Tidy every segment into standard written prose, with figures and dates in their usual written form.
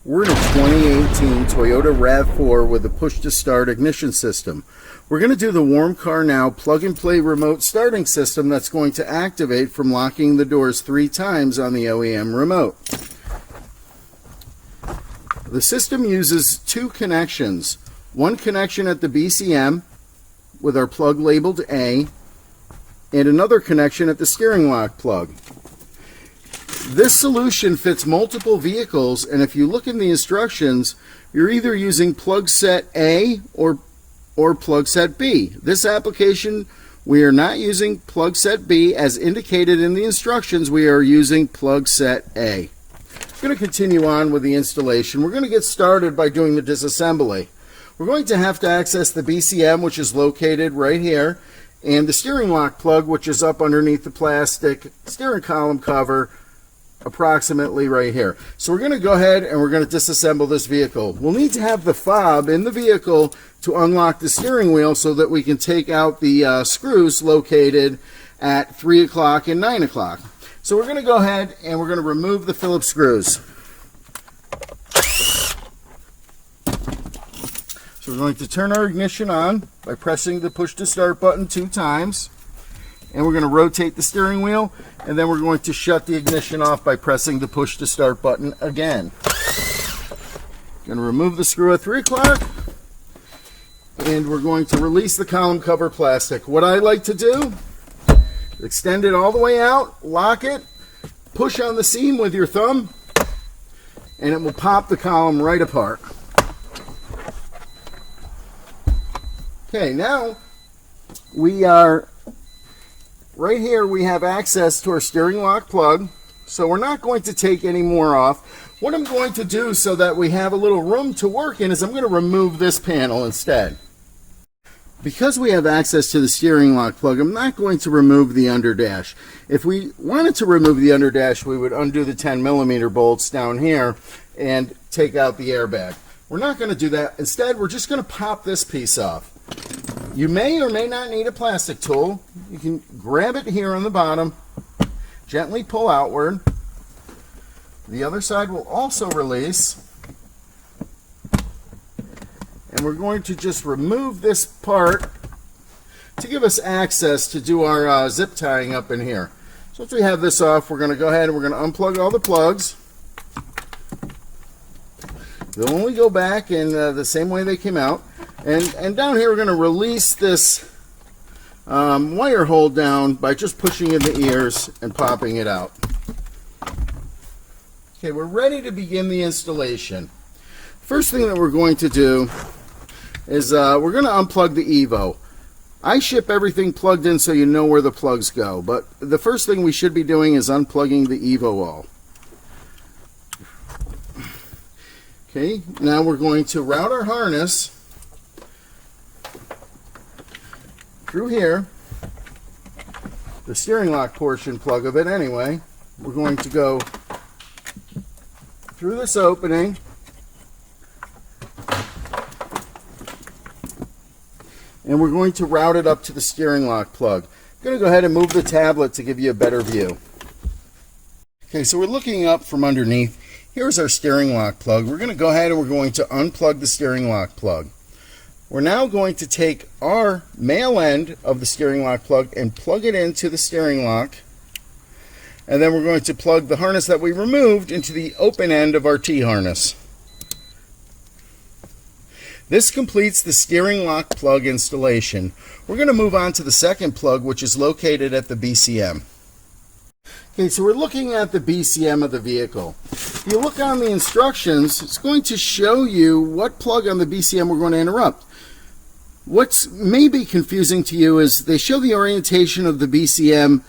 We're in a 2018 Toyota Rav4 with a push-to-start ignition system. We're going to do the WarmCarNow plug-and-play remote starting system that's going to activate from locking the doors 3 times on the OEM remote. The system uses 2 connections. One connection at the BCM with our plug labeled A, and another connection at the steering lock plug. This solution fits multiple vehicles, and if you look in the instructions, you're either using plug set A or plug set B. This application, we are not using plug set B as indicated in the instructions. We are using plug set A. I'm going to continue on with the installation. We're going to get started by doing the disassembly. We're going to have to access the BCM, which is located right here, and the steering lock plug, which is up underneath the plastic steering column cover, approximately right here. So we're going to go ahead and we're going to disassemble this vehicle. We'll need to have the fob in the vehicle to unlock the steering wheel so that we can take out the screws located at 3 o'clock and 9 o'clock. So we're going to go ahead and we're going to remove the phillips screws. So we're going to turn our ignition on by pressing the push to start button 2 times. And we're going to rotate the steering wheel, and then we're going to shut the ignition off by pressing the push to start button again. Going to remove the screw at 3 o'clock, and we're going to release the column cover plastic. What I like to do, extend it all the way out, lock it, push on the seam with your thumb, and it will pop the column right apart. Okay, now we are right here. We have access to our steering lock plug, so we're not going to take any more off. What I'm going to do so that we have a little room to work in is I'm going to remove this panel instead. Because we have access to the steering lock plug, I'm not going to remove the underdash. If we wanted to remove the underdash, we would undo the 10mm bolts down here and take out the airbag. We're not going to do that. Instead, we're just going to pop this piece off. You may or may not need a plastic tool. You can grab it here on the bottom, gently pull outward. The other side will also release. And we're going to just remove this part to give us access to do our zip tying up in here. So once we have this off, we're going to go ahead and we're going to unplug all the plugs. They'll only go back in the same way they came out. And down here we're going to release this wire hold down by just pushing in the ears and popping it out. Okay, we're ready to begin the installation. First thing that we're going to do is we're going to unplug the Evo. I ship everything plugged in so you know where the plugs go, but the first thing we should be doing is unplugging the Evo all. Okay, now we're going to route our harness through here, the steering lock portion plug of it anyway. We're going to go through this opening and we're going to route it up to the steering lock plug. I'm going to go ahead and move the tablet to give you a better view. Okay, so we're looking up from underneath. Here's our steering lock plug. We're going to go ahead and we're going to unplug the steering lock plug. We're now going to take our male end of the steering lock plug and plug it into the steering lock. And then we're going to plug the harness that we removed into the open end of our T-harness. This completes the steering lock plug installation. We're going to move on to the second plug, which is located at the BCM. Okay, so we're looking at the BCM of the vehicle. If you look on the instructions, it's going to show you what plug on the BCM we're going to interrupt. What's maybe confusing to you is they show the orientation of the BCM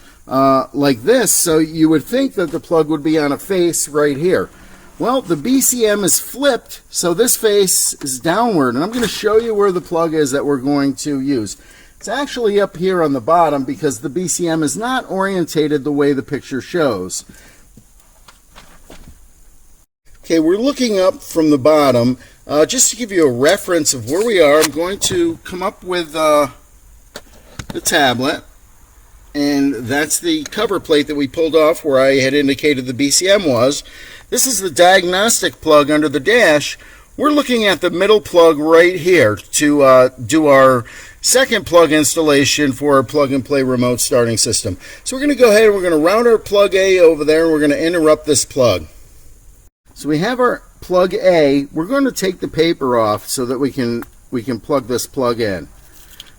like this, so you would think that the plug would be on a face right here. Well, the BCM is flipped, so this face is downward, and I'm going to show you where the plug is that we're going to use. It's actually up here on the bottom because the BCM is not orientated the way the picture shows. Okay, we're looking up from the bottom. Just to give you a reference of where we are, I'm going to come up with the tablet. and that's the cover plate that we pulled off where I had indicated the BCM was. This is the diagnostic plug under the dash. We're looking at the middle plug right here to do our second plug installation for our plug-and-play remote starting system. So we're going to go ahead and we're going to route our plug A over there, and we're going to interrupt this plug. So we have our plug A. We're going to take the paper off so that we can plug this plug in.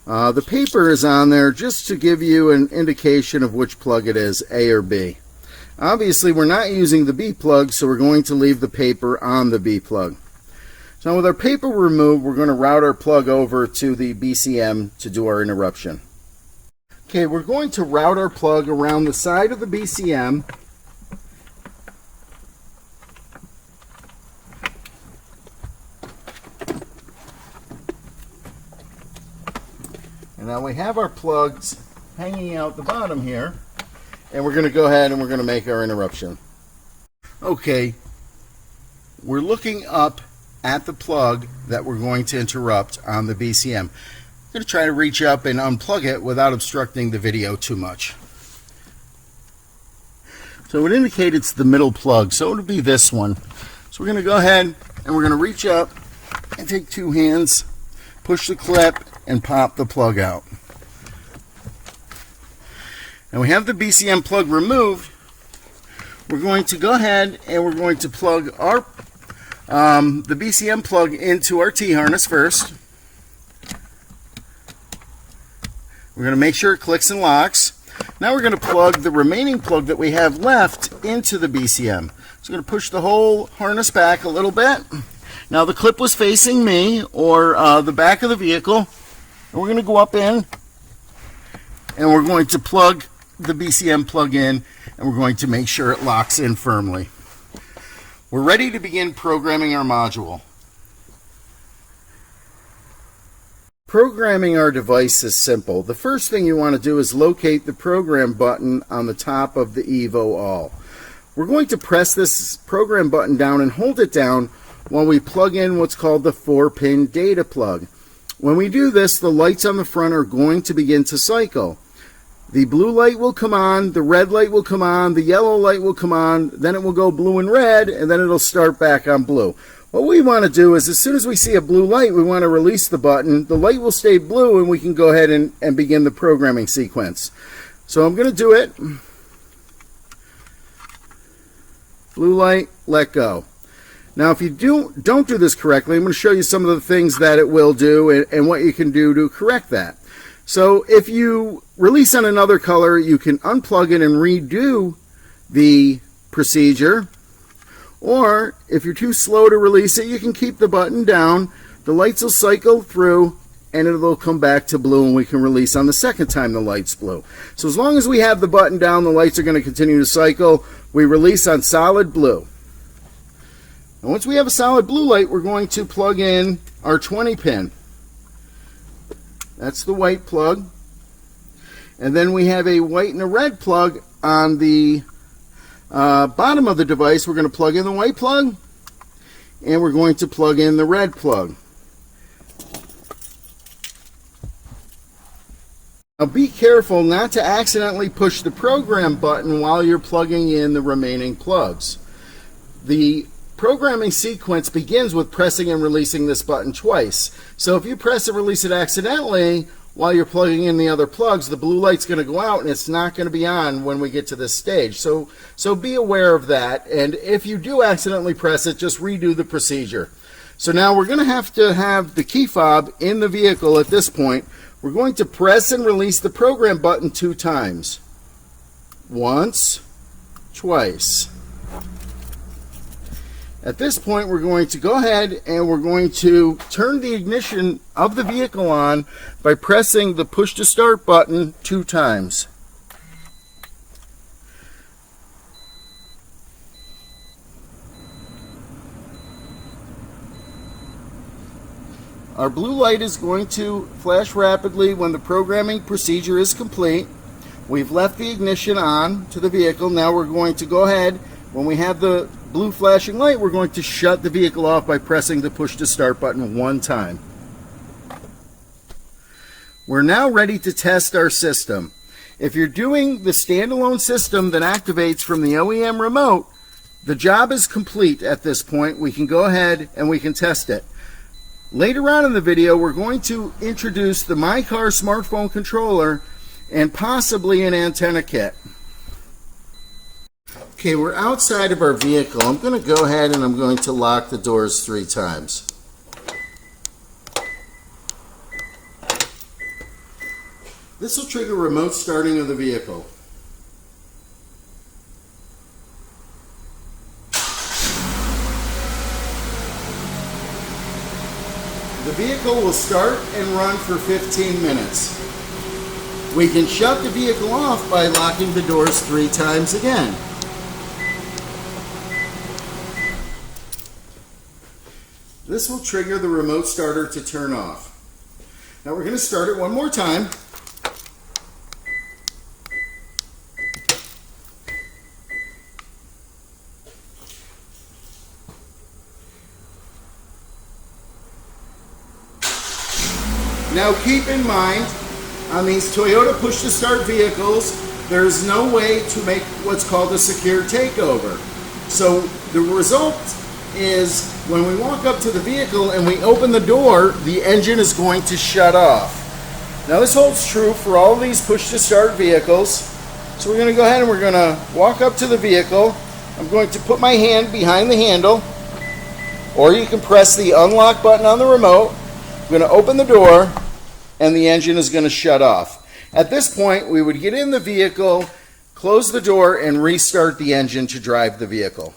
The paper is on there just to give you an indication of which plug it is, A or B. Obviously, we're not using the B plug, so we're going to leave the paper on the B plug. So now with our paper removed, we're going to route our plug over to the BCM to do our interruption. Okay, we're going to route our plug around the side of the BCM. And now we have our plugs hanging out the bottom here, and we're going to go ahead and we're going to make our interruption. Okay, we're looking up at the plug that we're going to interrupt on the BCM. I'm going to try to reach up and unplug it without obstructing the video too much. So it would indicate it's the middle plug, so it would be this one. So we're going to go ahead and we're going to reach up and take two hands, push the clip, and pop the plug out. And we have the BCM plug removed. We're going to go ahead and we're going to plug our the BCM plug into our T-harness first. We're going to make sure it clicks and locks. Now we're going to plug the remaining plug that we have left into the BCM. So we're going to push the whole harness back a little bit. Now the clip was facing me, or the back of the vehicle. And we're going to go up in and we're going to plug the BCM plug in, and we're going to make sure it locks in firmly. We're ready to begin programming our module. Programming our device is simple. The first thing you want to do is locate the program button on the top of the Evo All. We're going to press this program button down and hold it down while we plug in what's called the 4-pin data plug. When we do this, the lights on the front are going to begin to cycle. The blue light will come on, the red light will come on, the yellow light will come on, then it will go blue and red, and then it'll start back on blue. What we want to do is as soon as we see a blue light, we want to release the button. The light will stay blue, and we can go ahead and begin the programming sequence. So I'm going to do it. Blue light, let go. Now if you don't do this correctly, I'm going to show you some of the things that it will do and what you can do to correct that. So if you release on another color, you can unplug it and redo the procedure. Or if you're too slow to release it, you can keep the button down. The lights will cycle through and it'll come back to blue, and we can release on the second time the light's blue. So as long as we have the button down, the lights are going to continue to cycle. We release on solid blue. And once we have a solid blue light, we're going to plug in our 20 pin. That's the white plug. And then we have a white and a red plug on the bottom of the device. We're going to plug in the white plug, and we're going to plug in the red plug. Now be careful not to accidentally push the program button while you're plugging in the remaining plugs. The programming sequence begins with pressing and releasing this button twice. So if you press and release it accidentally while you're plugging in the other plugs, the blue light's going to go out and it's not going to be on when we get to this stage. So be aware of that, and if you do accidentally press it, just redo the procedure. So now we're going to have the key fob in the vehicle at this point. We're going to press and release the program button 2 times. Once, twice. At this point, we're going to go ahead and we're going to turn the ignition of the vehicle on by pressing the push-to-start button 2 times. Our blue light is going to flash rapidly when the programming procedure is complete. We've left the ignition on to the vehicle. Now we're going to go ahead, when we have the blue flashing light, we're going to shut the vehicle off by pressing the push to start button 1 time. We're now ready to test our system. If you're doing the standalone system that activates from the OEM remote, the job is complete at this point. We can go ahead and we can test it. Later on in the video, we're going to introduce the MyCar smartphone controller and possibly an antenna kit. Okay, we're outside of our vehicle. I'm going to go ahead and I'm going to lock the doors 3 times. This will trigger remote starting of the vehicle. The vehicle will start and run for 15 minutes. We can shut the vehicle off by locking the doors 3 times again. This will trigger the remote starter to turn off. Now we're going to start it one more time. Now keep in mind, on these Toyota push-to-start vehicles, there's no way to make what's called a secure takeover. So the result is when we walk up to the vehicle and we open the door, the engine is going to shut off. Now this holds true for all of these push-to-start vehicles. So we're going to go ahead and we're going to walk up to the vehicle. I'm going to put my hand behind the handle, or you can press the unlock button on the remote. I'm going to open the door and the engine is going to shut off. At this point, we would get in the vehicle, close the door, and restart the engine to drive the vehicle.